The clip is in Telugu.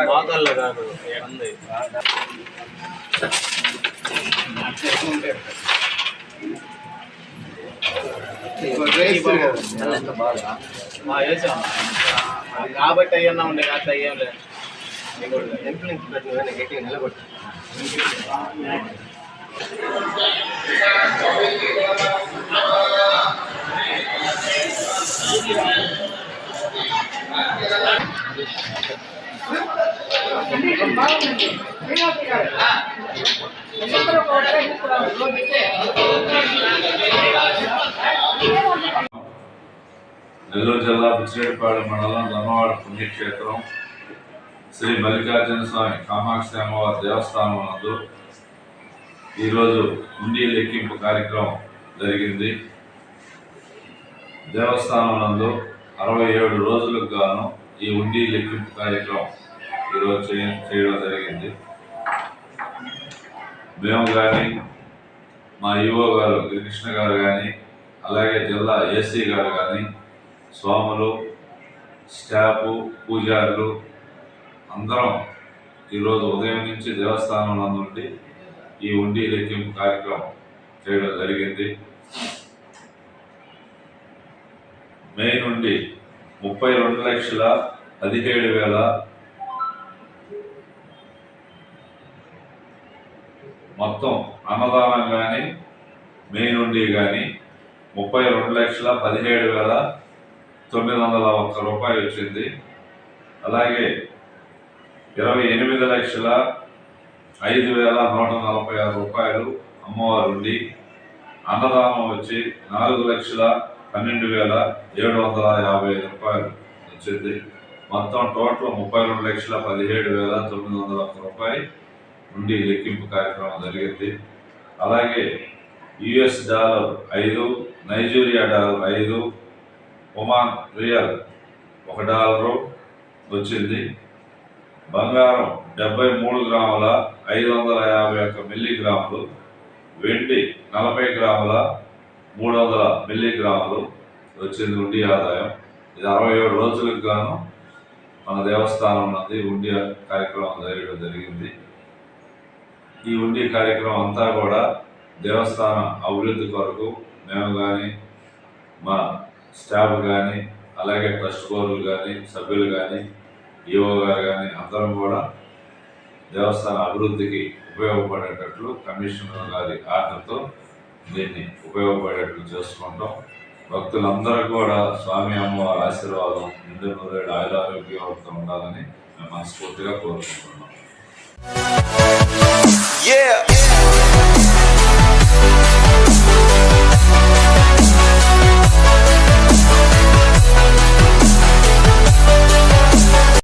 మోకాళ్ళు కాదు ఉంది కాబట్టి అయ్యన్నా ఉండే కాస్త అయ్యాం లేదు నిలబడి నెల్లూరు జిల్లా బుచ్చిరెడ్డిపాళెం మండలం ధర్మవాడ పుణ్యక్షేత్రం శ్రీ మల్లికార్జున స్వామి కామాక్షి అమ్మవారి దేవస్థానం నందు ఈరోజు హుండీ లెక్కింపు కార్యక్రమం జరిగింది. దేవస్థానం నందు 67 రోజులకు గాను ఈ హుండీ లెక్కింపు కార్యక్రమం ఈరోజు చేయడం జరిగింది. మేము కానీ మా ఈవో గారు గిరికృష్ణ గారు కానీ అలాగే జిల్లా ఏసీ గారు కానీ స్వాములు స్టాఫు పూజారులు అందరం ఈరోజు ఉదయం నుంచి దేవస్థానంలో నుండి ఈ హుండీ లెక్కింపు కార్యక్రమం చేయడం జరిగింది. మే నుండి 32,17,000 మొత్తం అన్నదానం కానీ మే నుండి కానీ 32,17,901 రూపాయలు వచ్చింది. అలాగే 28,05,146 రూపాయలు అమ్మవారు ఉండి అన్నదానం వచ్చి 4,12,750 రూపాయలు వచ్చింది. మొత్తం టోటల్ 32,17,901 రూపాయలు నుండి లెక్కింపు కార్యక్రమం జరిగింది. అలాగే US dollar 5, Nigeria dollar 5, Oman real $1 వచ్చింది. బంగారం 73 గ్రాముల 551 మిల్లీగ్రాములు, వెండి 40 గ్రాముల 300 మిల్లీగ్రాములు వచ్చింది హుండీ ఆదాయం. ఇది 67 రోజులకు గాను మన దేవస్థానం నందు హుండీ కార్యక్రమం జరగడం జరిగింది. ఈ హుండీ కార్యక్రమం అంతా కూడా దేవస్థాన అభివృద్ధి కొరకు మేము కానీ మా స్టాఫ్ కానీ అలాగే ట్రస్ట్ బోర్డులు కానీ సభ్యులు కానీ ఈఓ గారు కానీ అందరం కూడా దేవస్థాన అభివృద్ధికి ఉపయోగపడేటట్లు కమిషనర్ గారి ఆజ్ఞతో దీన్ని ఉపయోగపడేట్లు చేసుకుంటాం. భక్తులందరూ కూడా స్వామి అమ్మవారి ఆశీర్వాదం నిండు నూరేడు ఆయురారోగ్యంతో ఉండాలని మేము మనస్ఫూర్తిగా కోరుకుంటున్నాం.